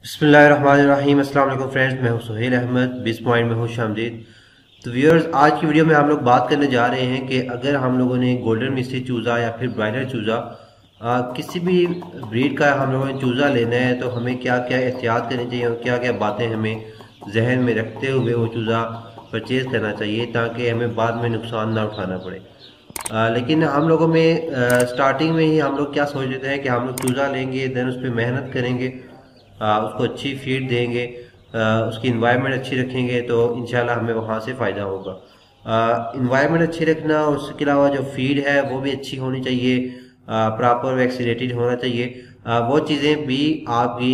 बिस्मिल्लाहिर्रहमानिर्रहीम। अस्सलाम वालेकुम फ्रेंड्स, मैं हूं सुहेल अहमद, 20 पॉइंट में हूं शामदीद। तो व्यूअर्स, आज की वीडियो में हम लोग बात करने जा रहे हैं कि अगर हम लोगों ने गोल्डन मिस्ट्री चूज़ा या फिर ब्राइलर चूज़ा किसी भी ब्रीड का हम लोगों ने चूज़ा लेना है तो हमें क्या क्या एहतियात करनी चाहिए और क्या क्या बातें हमें जहन में रखते हुए वो चूज़ा परचेज़ करना चाहिए ताकि हमें बाद में नुकसान ना उठाना पड़े। लेकिन हम लोगों में स्टार्टिंग में ही हम लोग क्या सोच लेते हैं कि हम लोग चूज़ा लेंगे, देन उस पर मेहनत करेंगे, उसको अच्छी फीड देंगे, उसकी इन्वायरमेंट अच्छी रखेंगे तो इंशाल्लाह हमें वहाँ से फ़ायदा होगा। इन्वायरमेंट अच्छी रखना और उसके अलावा जो फीड है वो भी अच्छी होनी चाहिए, प्रॉपर वैक्सीनेटेड होना चाहिए। वो चीज़ें भी आपकी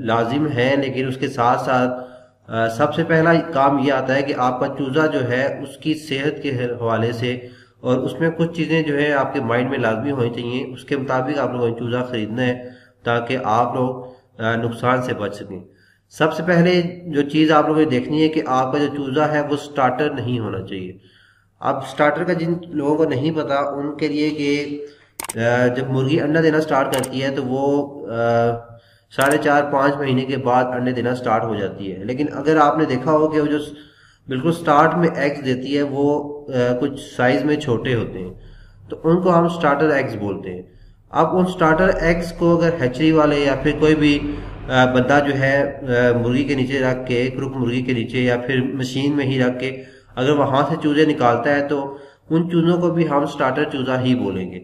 लाजिम हैं, लेकिन उसके साथ साथ सबसे पहला काम ये आता है कि आपका चूज़ा जो है उसकी सेहत के हवाले से और उसमें कुछ चीज़ें जो है आपके माइंड में लाजमी होनी चाहिए, उसके मुताबिक आप लोगों ने चूज़ा ख़रीदना है ताकि आप लोग नुकसान से बच सकें। सबसे पहले जो चीज़ आप लोगों ने देखनी है कि आपका जो चूज़ा है वो स्टार्टर नहीं होना चाहिए। अब स्टार्टर का जिन लोगों को नहीं पता उनके लिए कि जब मुर्गी अंडा देना स्टार्ट करती है तो वो 4.5-5 महीने के बाद अंडे देना स्टार्ट हो जाती है। लेकिन अगर आपने देखा हो कि वो जो बिल्कुल स्टार्ट में एग्स देती है वो कुछ साइज में छोटे होते हैं तो उनको हम स्टार्टर एग्स बोलते हैं। अब उन स्टार्टर एग्स को अगर हैचरी वाले या फिर कोई भी बंदा जो है मुर्गी के नीचे रख के, क्रुक मुर्गी के नीचे या फिर मशीन में ही रख के अगर वहां से चूजे निकालता है तो उन चूजों को भी हम स्टार्टर चूजा ही बोलेंगे।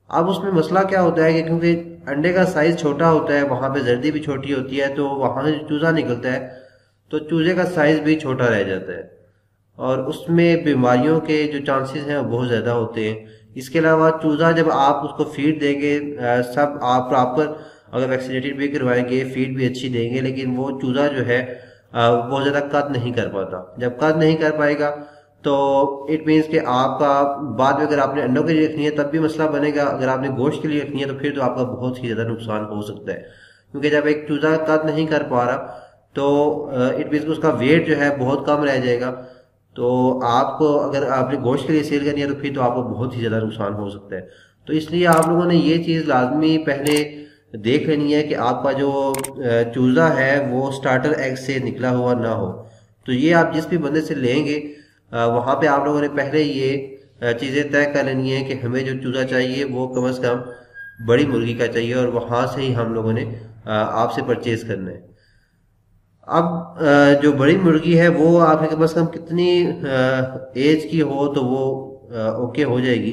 अब उसमें मसला क्या होता है कि क्योंकि अंडे का साइज छोटा होता है, वहां पे जर्दी भी छोटी होती है, तो वहां से चूजा निकलता है तो चूजे का साइज भी छोटा रह जाता है और उसमें बीमारियों के जो चांसेस हैं वो बहुत ज़्यादा होते हैं। इसके अलावा चूज़ा जब आप उसको फीड देंगे, सब आप प्रॉपर अगर वैक्सीनेटेड भी करवाएंगे, फीड भी अच्छी देंगे, लेकिन वो चूज़ा जो है बहुत ज़्यादा कद नहीं कर पाता। जब कद नहीं कर पाएगा तो इट मीन्स कि आपका बाद में अगर आपने अंडों के लिए रखनी है तब भी मसला बनेगा, अगर आपने गोश्त के लिए रखनी है तो फिर तो आपका बहुत ही ज़्यादा नुकसान हो सकता है। क्योंकि जब एक चूज़ा कद नहीं कर पा रहा तो इट मीन्स उसका वेट जो है बहुत कम रह जाएगा। तो आपको अगर आपने गोश्त के लिए सेल करनी है तो फिर तो आपको बहुत ही ज़्यादा नुकसान हो सकता है। तो इसलिए आप लोगों ने ये चीज़ लाजमी पहले देख लेनी है कि आपका जो चूज़ा है वो स्टार्टर एग से निकला हुआ ना हो। तो ये आप जिस भी बंदे से लेंगे वहाँ पे आप लोगों ने पहले ये चीज़ें तय कर लेनी है कि हमें जो चूज़ा चाहिए वो कम से कम बड़ी मुर्गी का चाहिए और वहाँ से ही हम लोगों ने आपसे परचेज करना है। अब जो बड़ी मुर्गी है वो आपके कम से कम कितनी एज की हो तो वो ओके हो जाएगी।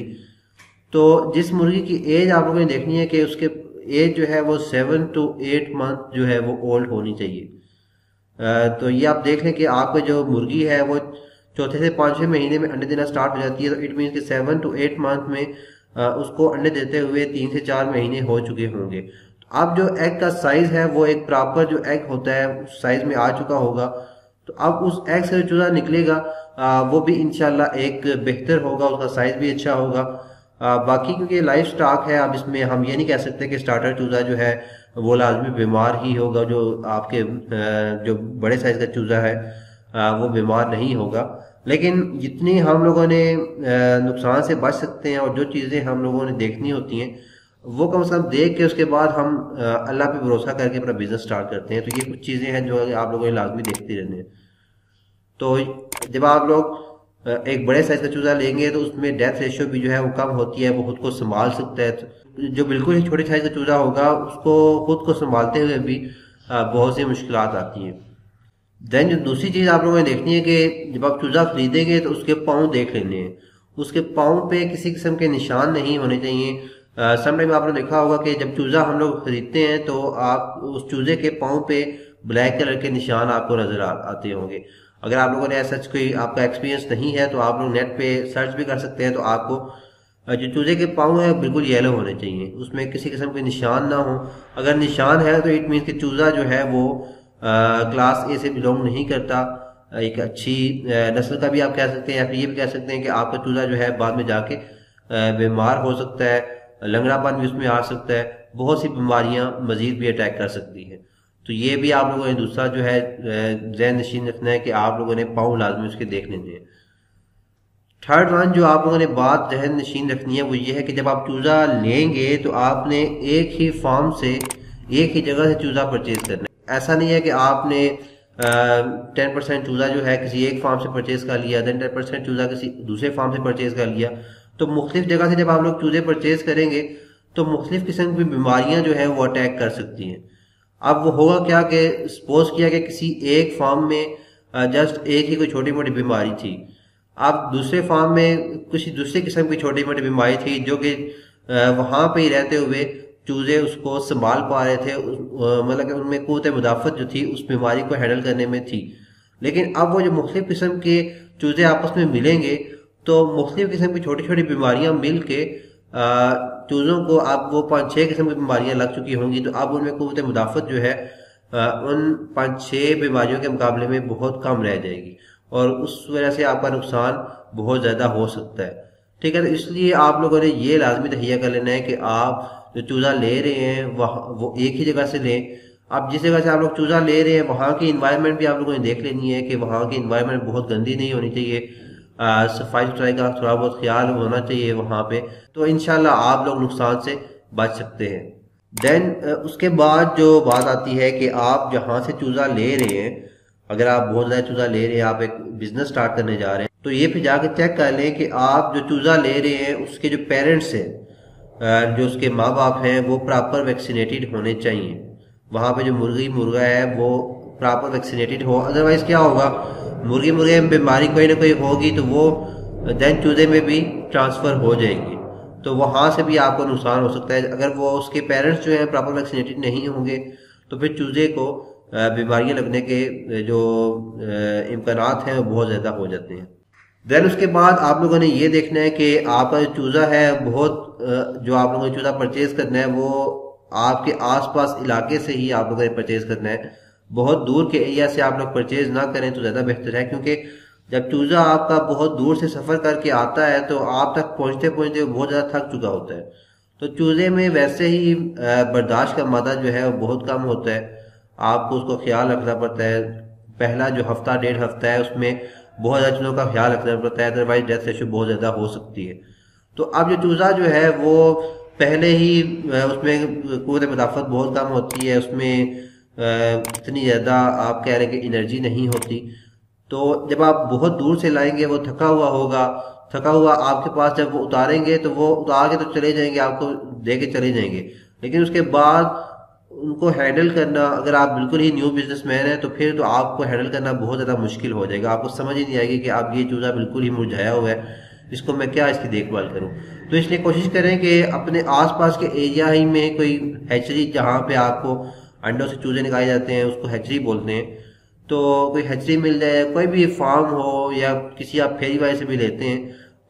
तो जिस मुर्गी की एज आप लोगों ने देखनी है कि उसके एज जो है वो 7 to 8 मंथ जो है वो ओल्ड होनी चाहिए। तो ये आप देख लें कि आपका जो मुर्गी है वो चौथे से 5वें महीने में अंडे देना स्टार्ट हो जाती है, तो इट मीन्स कि 7 to 8 मंथ में उसको अंडे देते हुए 3 से 4 महीने हो चुके होंगे। अब जो एग का साइज है वो एक प्रॉपर जो एग होता है उस साइज में आ चुका होगा। तो अब उस एग से जो चूजा निकलेगा वो भी इंशाल्लाह एक बेहतर होगा, उसका साइज भी अच्छा होगा। बाकी क्योंकि लाइव स्टॉक है, अब इसमें हम ये नहीं कह सकते कि स्टार्टर चूजा जो है वो लाजमी बीमार ही होगा, जो आपके जो बड़े साइज का चूजा है वो बीमार नहीं होगा। लेकिन जितनी हम लोगों ने नुकसान से बच सकते हैं और जो चीज़ें हम लोगों ने देखनी होती हैं वो कम से कम देख के उसके बाद हम अल्लाह पे भरोसा करके अपना बिजनेस स्टार्ट करते हैं। तो ये कुछ चीज़ें हैं जो आप लोगों ने लाजमी देखते रहने हैं। तो जब आप लोग एक बड़े साइज का चूज़ा लेंगे तो उसमें डेथ रेशियो भी जो है वो कम होती है, वो खुद को संभाल सकता है। तो जो बिल्कुल ही छोटे साइज का चूज़ा होगा उसको खुद को संभालते हुए भी बहुत सी मुश्किलात आती हैं। देन जो दूसरी चीज़ आप लोगों ने देखनी है कि जब आप चूज़ा खरीदेंगे तो उसके पाँव देख लेने हैं। उसके पाँव पे किसी किस्म के निशान नहीं होने चाहिए। समटाइम आपने देखा होगा कि जब चूज़ा हम लोग खरीदते हैं तो आप उस चूज़े के पाँव पे ब्लैक कलर के निशान आपको नजर आते होंगे। अगर आप लोगों ने ऐसा कोई आपका एक्सपीरियंस नहीं है तो आप लोग नेट पे सर्च भी कर सकते हैं। तो आपको जो चूज़े के पाँव है बिल्कुल येलो होने चाहिए, उसमें किसी किस्म के निशान ना हो। अगर निशान है तो इट मीन्स कि चूज़ा जो है वो क्लास ए से बिलोंग नहीं करता, एक अच्छी नस्ल का भी आप कह सकते हैं, या फिर ये भी कह सकते हैं कि आपका चूज़ा जो है बाद में जाके बीमार हो सकता है, लंगड़ापन भी उसमें आ सकता है, बहुत सी बीमारियां मजीद भी अटैक कर सकती है। तो ये भी आप लोगों ने दूसरा जो है ज़हन नशीन रखना है कि आप लोगों ने पाँव लाजमी उसके देख लेने हैं। थर्ड वन जो आप लोगों ने बात जहन नशीन रखनी है वो ये है कि जब आप चूज़ा लेंगे तो आपने एक ही फार्म से एक ही जगह से चूजा परचेज करना है। ऐसा नहीं है कि आपने 10% चूजा जो है किसी एक फार्म से परचेज कर लिया, देन 10% चूजा किसी दूसरे फार्म से परचेज कर लिया। तो मुख्तलिफ जगह से जब आप लोग चूजे परचेज करेंगे तो मुख्तलिफ किस्म की बीमारियां जो है वो अटैक कर सकती हैं। अब वो होगा क्या कि सपोज किया कि किसी एक फार्म में जस्ट एक ही कोई छोटी मोटी बीमारी थी, अब दूसरे फार्म में किसी दूसरे किस्म की छोटी मोटी बीमारी थी जो कि वहां पे ही रहते हुए चूजे उसको संभाल पा रहे थे, मतलब कि उनमें कुव्वत मुदाफत जो थी उस बीमारी को हैंडल करने में थी। लेकिन अब वो जो मुख्तलिफ किस्म के चूजे आपस में मिलेंगे तो मुख्तलिफ किस्म की छोटी छोटी बीमारियां मिल के चूजों को, अब वो 5-6 किस्म की बीमारियां लग चुकी होंगी तो अब उनमें कुव्वत मुदाफत जो है उन 5-6 बीमारियों के मुकाबले में बहुत कम रह जाएगी और उस वजह से आपका नुकसान बहुत ज्यादा हो सकता है। ठीक है, तो इसलिए आप लोगों ने ये लाजमी तहिया कर लेना है कि आप जो चूजा ले रहे हैं वो एक ही जगह से लें। अब जिस जगह से आप लोग चूजा ले रहे हैं वहां की इन्वायरमेंट भी आप लोगों ने देख लेनी है कि वहां की इन्वायरमेंट बहुत गंदी नहीं होनी चाहिए, सफाई सुथराई का थोड़ा बहुत ख्याल होना चाहिए वहां पे, तो इंशाल्लाह आप लोग नुकसान से बच सकते हैं। देन उसके बाद जो बात आती है कि आप जहां से चूजा ले रहे हैं, अगर आप बहुत ज्यादा चूजा ले रहे हैं, आप एक बिजनेस स्टार्ट करने जा रहे हैं, तो ये फिर जाके चेक कर लें कि आप जो चूजा ले रहे हैं उसके जो पेरेंट्स हैं, जो उसके माँ बाप हैं, वो प्रॉपर वैक्सीनेटेड होने चाहिए। वहां पे जो मुर्गा है वो प्रॉपर वैक्सीनेटेड हो, अदरवाइज क्या होगा, मुर्गे में बीमारी कोई ना कोई होगी तो वो देन चूजे में भी ट्रांसफर हो जाएगी, तो वहां से भी आपको नुकसान हो सकता है। अगर वो उसके पेरेंट्स जो है प्रॉपर वैक्सीनेटेड नहीं होंगे तो फिर चूजे को बीमारियां लगने के जो इम्कानात हैं वो बहुत ज्यादा हो जाते हैं। देन उसके बाद आप लोगों ने ये देखना है कि आपका जो चूजा है बहुत जो आप लोगों ने चूजा परचेज करना है वो आपके आसपास इलाके से ही आप लोगों ने परचेज करना है। बहुत दूर के एरिया से आप लोग परचेज ना करें तो ज्यादा बेहतर है, क्योंकि जब चूजा आपका बहुत दूर से सफर करके आता है तो आप तक पहुंचते पहुंचते बहुत ज्यादा थक चुका होता है। तो चूजे में वैसे ही बर्दाश्त का मादा जो है वो बहुत कम होता है, आपको उसको ख्याल रखना पड़ता है। पहला जो हफ्ता 1.5 हफ्ता है उसमें बहुत ज्यादा चीजों का ख्याल रखना पड़ता है, अदरवाइज डेथ रेशो बहुत ज्यादा हो सकती है। तो अब जो चूजा जो है वो पहले ही उसमें कुव्वत मुदाफत बहुत कम होती है, उसमें इतनी ज्यादा आप कह रहे हैं कि एनर्जी नहीं होती, तो जब आप बहुत दूर से लाएंगे वो थका हुआ होगा, थका हुआ आपके पास जब वो उतारेंगे तो वो उतार के तो चले जाएंगे, आपको दे के चले जाएंगे, लेकिन उसके बाद उनको हैंडल करना, अगर आप बिल्कुल ही न्यू बिजनेसमैन है तो फिर तो आपको हैंडल करना बहुत ज्यादा मुश्किल हो जाएगा। आपको समझ ही नहीं आएगी कि आप ये चूजा बिल्कुल ही मुरझाया हुआ है, इसको मैं क्या इसकी देखभाल करूं। तो इसलिए कोशिश करें कि अपने आसपास के एरिया ही में कोई हैचरी, जहां पे आपको अंडों से चूजे निकाले जाते हैं उसको हैचरी बोलते हैं, तो कोई हैचरी मिल जाए, कोई भी फार्म हो या किसी आप फेरी वाले से भी लेते हैं,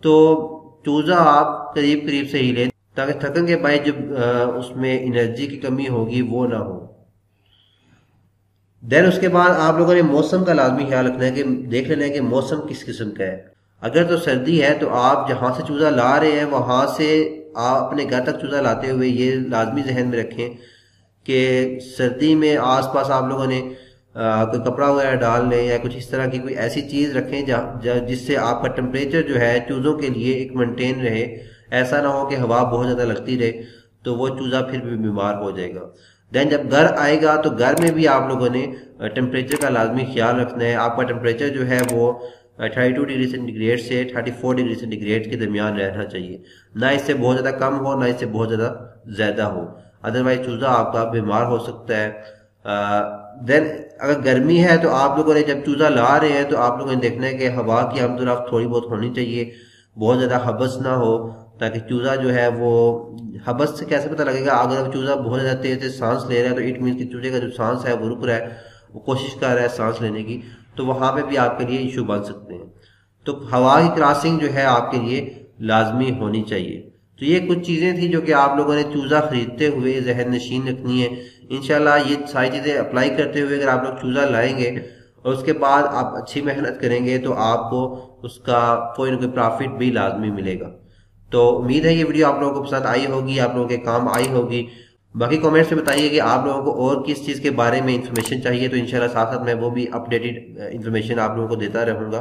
तो चूजा आप करीब करीब से ही लें ताकि थकन के बाद जब उसमें एनर्जी की कमी होगी वो ना हो। देन उसके बाद आप लोगों ने मौसम का लाजमी ख्याल रखना है कि देख लेना है कि मौसम किस किस्म का है। अगर तो सर्दी है तो आप जहां से चूजा ला रहे हैं वहां से आप अपने घर तक चूजा लाते हुए ये लाजमी जहन में रखें कि सर्दी में आसपास आप लोगों ने कोई कपड़ा वगैरह डाल लें या कुछ इस तरह की कोई ऐसी चीज रखें जिससे आपका टेम्परेचर जो है चूजों के लिए एक मेंटेन रहे। ऐसा ना हो कि हवा बहुत ज्यादा लगती रहे तो वो चूजा फिर भी बीमार हो जाएगा। देन जब घर आएगा तो घर में भी आप लोगों ने टेम्परेचर का लाजमी ख्याल रखना है। आपका टेम्परेचर जो है वो 32 डिग्री सेंटीग्रेड से 34 डिग्री सेंटीग्रेड के दरमियान रहना चाहिए, ना इससे बहुत ज्यादा कम हो ना इससे बहुत ज्यादा हो, अदरवाइज चूजा आपका बीमार हो सकता है। देन अगर गर्मी है तो आप लोगों ने जब चूजा ला रहे हैं तो आप लोगों ने देखना है कि हवा की हमदुराफ थोड़ी बहुत होनी चाहिए, बहुत ज्यादा हबस ना हो, ताकि चूजा जो है वो, हबस से कैसे पता लगेगा, अगर चूजा बहुत ज्यादा तेज से सांस ले रहा है तो इट मीन कि चूजे का जो सांस है वो रुक रहा है, वो कोशिश कर रहा है सांस लेने की, तो वहां पे भी आपके लिए इशू बन सकते हैं। तो हवा की क्रॉसिंग जो है आपके लिए लाजमी होनी चाहिए। तो ये कुछ चीजें थी जो कि आप लोगों ने चूजा खरीदते हुए जहन नशीन रखनी है। इंशाल्लाह ये सारी चीजें अप्लाई करते हुए अगर आप लोग चूजा लाएंगे और उसके बाद आप अच्छी मेहनत करेंगे तो आपको उसका कोई ना कोई प्रॉफिट भी लाजमी मिलेगा। तो उम्मीद है ये वीडियो आप लोगों को पसंद आई होगी, आप लोगों के काम आई होगी। बाकी कमेंट्स में बताइए कि आप लोगों को और किस चीज के बारे में इंफॉर्मेशन चाहिए, तो इंशाल्लाह साथ साथ मैं वो भी अपडेटेड इंफॉर्मेशन आप लोगों को देता रहूंगा।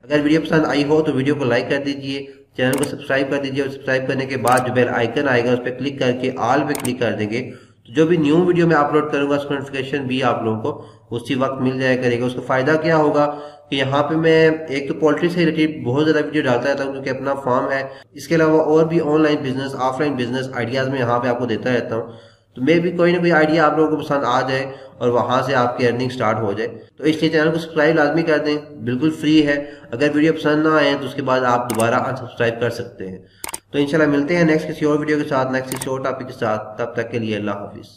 अगर वीडियो पसंद आई हो तो वीडियो को लाइक कर दीजिए, चैनल को सब्सक्राइब कर दीजिए और सब्सक्राइब करने के बाद जो बेल आइकन आएगा उस पर क्लिक करके ऑल पे क्लिक कर देंगे तो जो भी न्यू वीडियो मैं अपलोड करूंगा उसका नोटिफिकेशन भी आप लोगों को उसी वक्त मिल जाया करेगा। उसका फायदा क्या होगा कि यहाँ पे मैं एक तो पोल्ट्री से रिलेटेड बहुत ज्यादा वीडियो डालता रहता हूँ क्योंकि अपना फार्म है। इसके अलावा और भी online business, offline business ideas में यहाँ पे आपको देता रहता हूँ। तो मे भी कोई ना कोई आइडिया आप लोगों को पसंद आ जाए और वहां से आपकी अर्निंग स्टार्ट हो जाए। तो इसलिए चैनल को सब्सक्राइब लाजमी कर दें, बिल्कुल फ्री है। अगर वीडियो पसंद ना आए तो उसके बाद आप दोबारा अनसब्सक्राइब कर सकते हैं। तो इंशाल्लाह मिलते हैं नेक्स्ट किसी और वीडियो के साथ, नेक्स्ट किसी और टॉपिक के साथ। तब तक के लिए अल्लाह हाफिज।